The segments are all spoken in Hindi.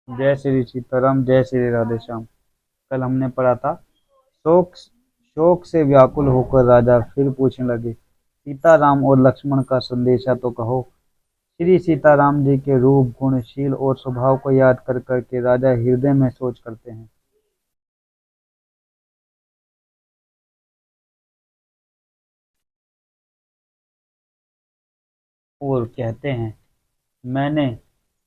जय श्री सीताराम, जय श्री राधे श्याम। कल हमने पढ़ा था शोक शोक से व्याकुल होकर राजा फिर पूछने लगे, सीताराम और लक्ष्मण का संदेशा तो कहो। श्री सीताराम जी के रूप, गुण, शील और स्वभाव को याद कर करके राजा हृदय में सोच करते हैं और कहते हैं, मैंने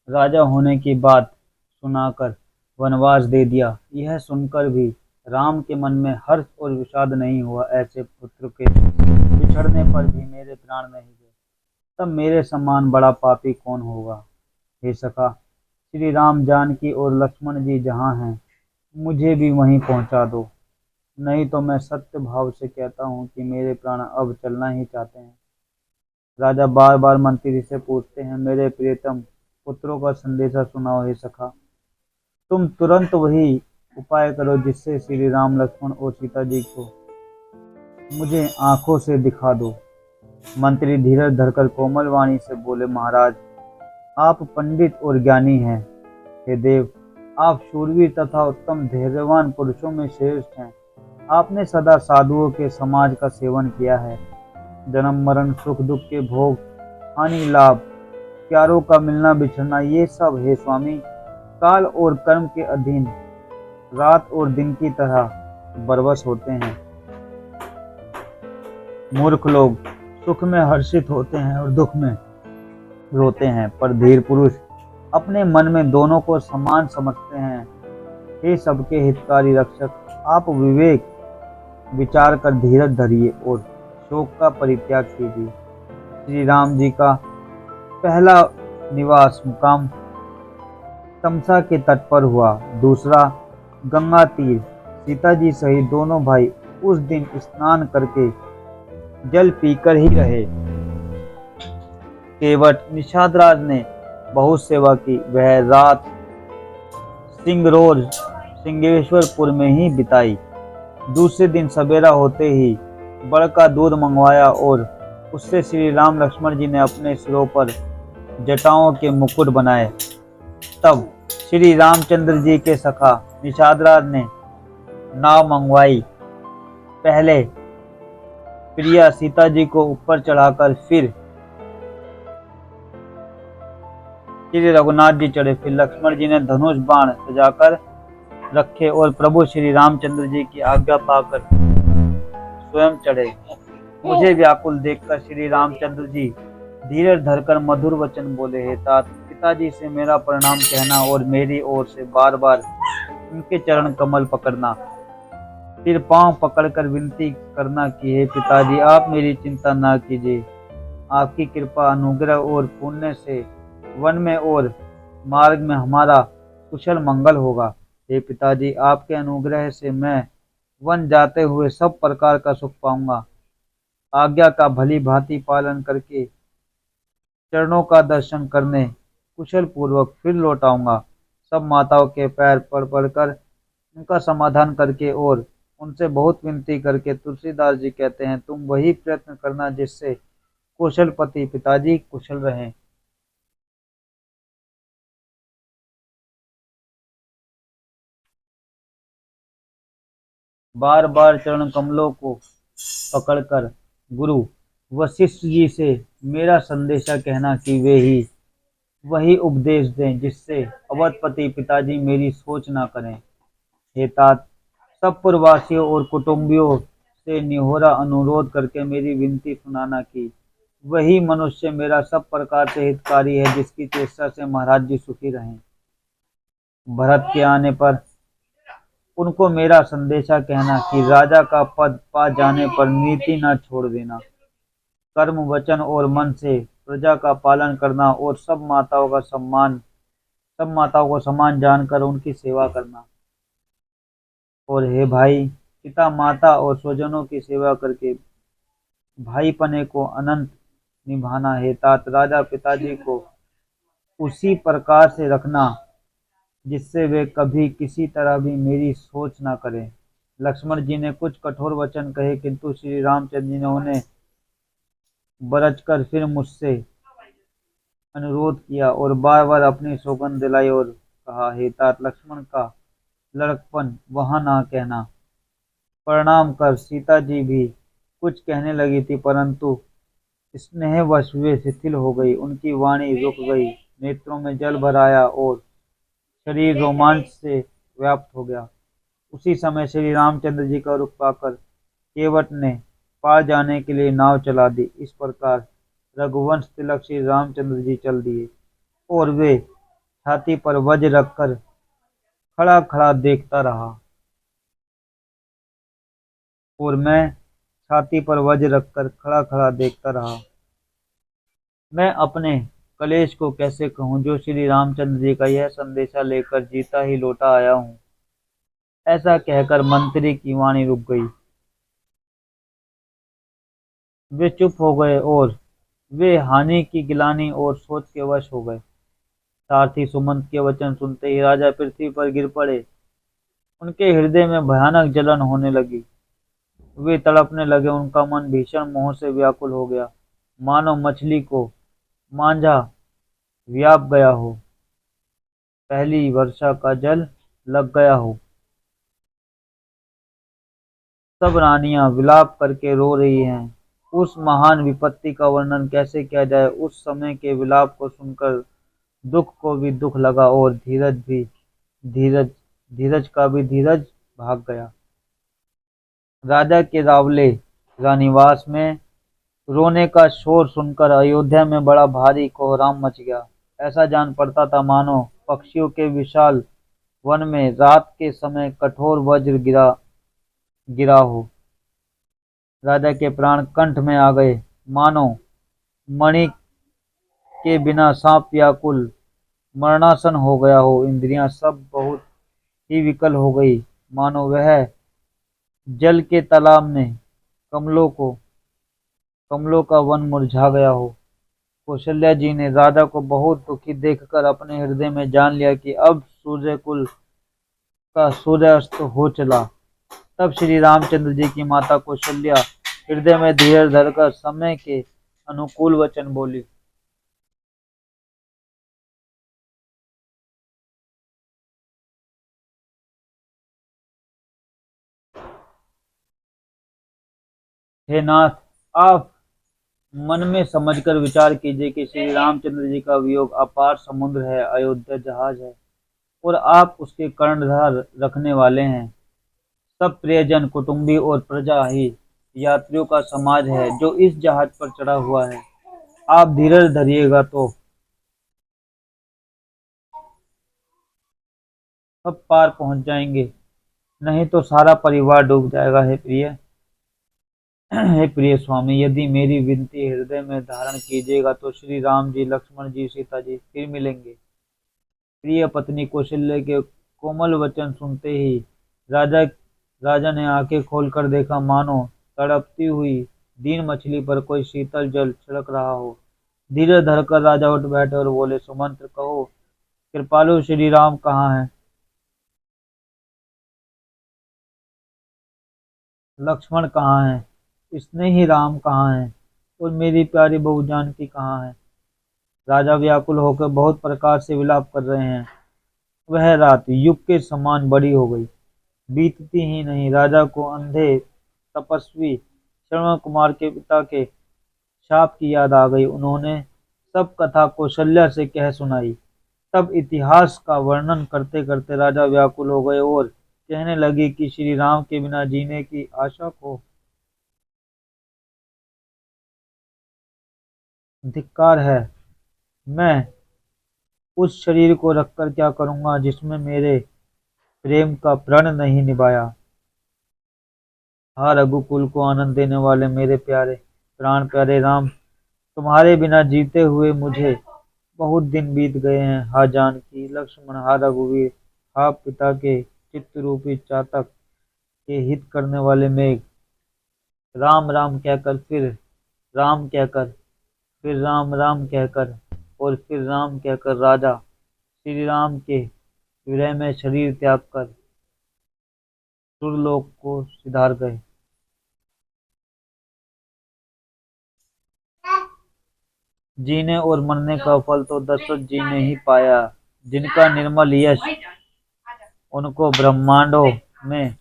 राजा होने की बात सुनाकर वनवास दे दिया। यह सुनकर भी राम के मन में हर्ष और विषाद नहीं हुआ। ऐसे पुत्र के बिछड़ने पर भी मेरे प्राण नहीं गए। तब मेरे समान बड़ा पापी कौन होगा। हे सखा, श्री राम, जानकी और लक्ष्मण जी जहाँ हैं, मुझे भी वहीं पहुंचा दो। नहीं तो मैं सत्य भाव से कहता हूँ कि मेरे प्राण अब चलना ही चाहते हैं। राजा बार बार मंत्री से पूछते हैं, मेरे प्रियतम पुत्रों का संदेशा सुनाओ। हे सखा, तुम तुरंत वही उपाय करो जिससे श्री राम, लक्ष्मण और सीता जी को मुझे आंखों से दिखा दो। मंत्री धीरज धरकर कोमल वाणी से बोले, महाराज, आप पंडित और ज्ञानी हैं। हे देव, आप शूरवीर तथा उत्तम धैर्यवान पुरुषों में श्रेष्ठ हैं। आपने सदा साधुओं के समाज का सेवन किया है। जन्म मरण, सुख दुख के भोग, हानि लाभ, प्यारों का मिलना बिछड़ना, ये सब हे स्वामी काल और कर्म के अधीन रात और दिन की तरह बरबस होते हैं। मूर्ख लोग सुख में हर्षित होते हैं और दुख में रोते हैं, पर धीर पुरुष अपने मन में दोनों को समान समझते हैं। हे सबके हितकारी रक्षक, आप विवेक विचार कर धीरज धरिए और शोक का परित्याग कीजिए। श्री राम जी का पहला निवास मुकाम तमसा के तट पर हुआ, दूसरा गंगा तीर। सीता जी सहित दोनों भाई उस दिन स्नान करके जल पीकर ही रहे। केवट निषादराज ने बहुत सेवा की। वह रात सिंगेश्वरपुर में ही बिताई। दूसरे दिन सवेरा होते ही बड़का दूध मंगवाया और उससे श्री राम, लक्ष्मण जी ने अपने सिरों पर जटाओं के मुकुट बनाए। तब श्री रामचंद्र जी के सखा निषादराज ने नाव मंगवाई। पहले प्रिया सीता जी को ऊपर चढ़ाकर फिर श्री रघुनाथ जी चढ़े। फिर लक्ष्मण जी ने धनुष बाण सजाकर रखे और प्रभु श्री रामचंद्र जी की आज्ञा पाकर स्वयं चढ़े। मुझे व्याकुल देखकर श्री रामचंद्र जी धीरज धरकर मधुर वचन बोले, हे तात, पिताजी से मेरा प्रणाम कहना और मेरी ओर से बार बार उनके चरण कमल पकड़ना। फिर पांव पकड़कर विनती करना कि हे पिताजी, आप मेरी चिंता न कीजिए। आपकी कृपा, अनुग्रह और पुण्य से वन में और मार्ग में हमारा कुशल मंगल होगा। हे पिताजी, आपके अनुग्रह से मैं वन जाते हुए सब प्रकार का सुख पाऊंगा। आज्ञा का भली भांति पालन करके चरणों का दर्शन करने कुशल पूर्वक फिर लौट आऊंगा। सब माताओं के पैर पड़ पड़कर उनका समाधान करके और उनसे बहुत विनती करके तुलसीदास जी कहते हैं, तुम वही प्रयत्न करना जिससे कुशल पति पिताजी कुशल रहें। बार बार चरण कमलों को पकड़कर गुरु वशिष्ठ जी से मेरा संदेशा कहना कि वे ही वही उपदेश दें जिससे अवधपति पिताजी मेरी सोच ना करें। हे तात, सब पुरवासियों और कुटुंबियों से निहोरा अनुरोध करके मेरी विनती सुनाना कि वही मनुष्य मेरा सब प्रकार से हितकारी है जिसकी चेष्टा से महाराज जी सुखी रहें। भरत के आने पर उनको मेरा संदेशा कहना कि राजा का पद पा जाने पर नीति न छोड़ देना। कर्म, वचन और मन से प्रजा का पालन करना और सब माताओं को समान जानकर उनकी सेवा करना। और हे भाई, पिता, माता और स्वजनों की सेवा करके भाई पने को अनंत निभाना। है तात, राजा पिताजी को उसी प्रकार से रखना जिससे वे कभी किसी तरह भी मेरी सोच ना करें। लक्ष्मण जी ने कुछ कठोर वचन कहे, किंतु श्री रामचंद्र जी ने उन्हें बरचकर फिर मुझसे अनुरोध किया और बार बार अपनी सौगंध दिलाई और कहा, हे तात लक्ष्मण का लड़कपन वहां ना कहना। प्रणाम कर। सीता जी भी कुछ कहने लगी थी, परंतु स्नेहवश वे शिथिल हो गई। उनकी वाणी रुक गई, नेत्रों में जल भर आया और शरीर रोमांच से व्याप्त हो गया। उसी समय श्री रामचंद्र जी का रुख पाकर केवट ने पार जाने के लिए नाव चला दी। इस प्रकार रघुवंश तिलक श्री रामचंद्र जी चल दिए और वे छाती पर वज्र रखकर खड़ा खड़ा देखता रहा। और मैं छाती पर वज्र रखकर खड़ा खड़ा देखता रहा। मैं अपने कलेश को कैसे कहूँ, जो श्री रामचंद्र जी का यह संदेशा लेकर जीता ही लौटा आया हूँ। ऐसा कहकर मंत्री की वाणी रुक गई। वे चुप हो गए और वे हानि की गिलानी और सोच के वश हो गए। सारथी सुमंत के वचन सुनते ही राजा पृथ्वी पर गिर पड़े। उनके हृदय में भयानक जलन होने लगी। वे तड़पने लगे। उनका मन भीषण मोह से व्याकुल हो गया, मानो मछली को मांझा व्याप गया हो, पहली वर्षा का जल लग गया हो। सब रानियां विलाप करके रो रही हैं। उस महान विपत्ति का वर्णन कैसे किया जाए। उस समय के विलाप को सुनकर दुख को भी दुख लगा और धीरज धीरज का भी धीरज भाग गया। राजा के रावले रानिवास में रोने का शोर सुनकर अयोध्या में बड़ा भारी कोहराम मच गया। ऐसा जान पड़ता था मानो पक्षियों के विशाल वन में रात के समय कठोर वज्र गिरा गिरा हो। राजा के प्राण कंठ में आ गए, मानो मणि के बिना सांप व्याकुल मरणासन हो गया हो। इंद्रियां सब बहुत ही विकल हो गई, मानो वह जल के तालाब में कमलों का वन मुरझा गया हो। कौशल्या जी ने राजा को बहुत दुखी देखकर अपने हृदय में जान लिया कि अब सूर्यकुल का सूर्यास्त हो चला। तब श्री रामचंद्र जी की माता कौशल्या हृदय में धीरज धरकर समय के अनुकूल वचन बोली। हे नाथ, आप मन में समझकर विचार कीजिए कि श्री रामचंद्र जी का वियोग अपार समुद्र है, अयोध्या जहाज है और आप उसके कर्णधार रखने वाले हैं। सब प्रियजन, कुटुंबी और प्रजा ही यात्रियों का समाज है जो इस जहाज पर चढ़ा हुआ है। आप धीरज धरिएगा तो सब पार पहुंच जाएंगे, नहीं तो सारा परिवार डूब जाएगा। हे प्रिय हे प्रिय स्वामी, यदि मेरी विनती हृदय में धारण कीजिएगा तो श्री राम जी, लक्ष्मण जी, सीता जी फिर मिलेंगे। प्रिय पत्नी कौशल्य के कोमल वचन सुनते ही राजा राजा ने आंखें खोलकर देखा, मानो तड़पती हुई दीन मछली पर कोई शीतल जल छिड़क रहा हो। धीरे धरकर राजा उठ बैठे और बोले, सुमंत्र कहो, कृपालु श्री राम कहाँ हैं? लक्ष्मण कहाँ हैं? स्नेही राम कहाँ हैं? और मेरी प्यारी बहू जानकी कहाँ है? राजा व्याकुल होकर बहुत प्रकार से विलाप कर रहे हैं। वह रात युग के समान बड़ी हो गई, बीतती ही नहीं। राजा को अंधे तपस्वी श्रवण कुमार के पिता के शाप की याद आ गई। उन्होंने सब कथा कौशल्या से कह सुनाई। तब इतिहास का वर्णन करते करते राजा व्याकुल हो गए और कहने लगे कि श्री राम के बिना जीने की आशा को धिक्कार है। मैं उस शरीर को रखकर क्या करूंगा जिसमें मेरे प्रेम का प्रण नहीं निभाया। हा रघुकुल को आनंद देने वाले मेरे प्यारे प्राण प्यारे राम, तुम्हारे बिना जीते हुए मुझे बहुत दिन बीत गए हैं। हा जानकी, लक्ष्मण, हा रघुवीर, हा पिता के चित्त रूपी चातक के हित करने वाले मेघ, राम राम कहकर राम कहकर फिर राम राम कहकर और फिर राम कहकर राजा श्री राम के विरह में शरीर त्याग कर सुरलोक को सिधार गए। जीने और मरने का फल तो दशरथ जी ने ही पाया। जिनका निर्मल यश उनको ब्रह्मांडों में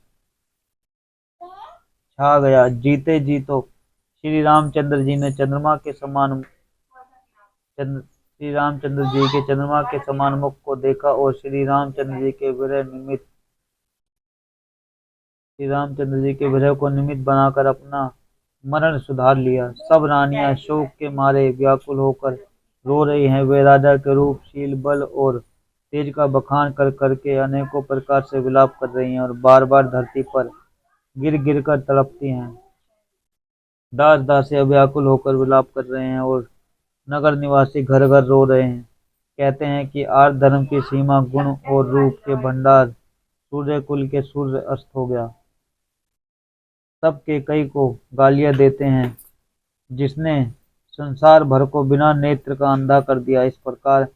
छा गया। जीते जी तो श्री रामचंद्र जी ने श्री रामचंद्र जी के चंद्रमा के समान मुख को देखा और श्री रामचंद्र जी के विरह को निमित्त बनाकर अपना मरण सुधार लिया। सब रानियां शोक के मारे व्याकुल होकर रो रही हैं। वे राजा के रूप, शील, बल और तेज का बखान कर करके अनेकों प्रकार से विलाप कर रही हैं और बार बार धरती पर गिर गिर कर तड़पती हैं। दास दासियां व्याकुल होकर विलाप कर रहे हैं और नगर निवासी घर घर रो रहे हैं। कहते हैं कि आर्य धर्म की सीमा, गुण और रूप के भंडार, सूर्य कुल के सूर्य अस्त हो गया। सब के कई को गालियां देते हैं, जिसने संसार भर को बिना नेत्र का अंधा कर दिया। इस प्रकार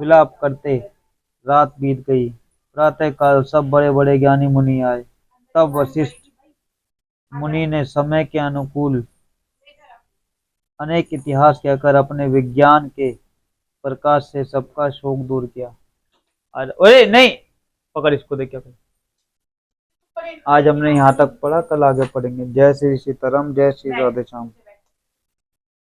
विलाप करते रात बीत गई। प्रातः काल सब बड़े बड़े ज्ञानी मुनि आए। तब वशिष्ठ मुनि ने समय के अनुकूल अनेक इतिहास कहकर अपने विज्ञान के प्रकाश से सबका शोक दूर किया। अरे नहीं, पकड़ इसको, देख क्या कर। आज हमने यहाँ तक पढ़ा, कल आगे पढ़ेंगे। जय श्री सीताराम, जय श्री राधे श्याम।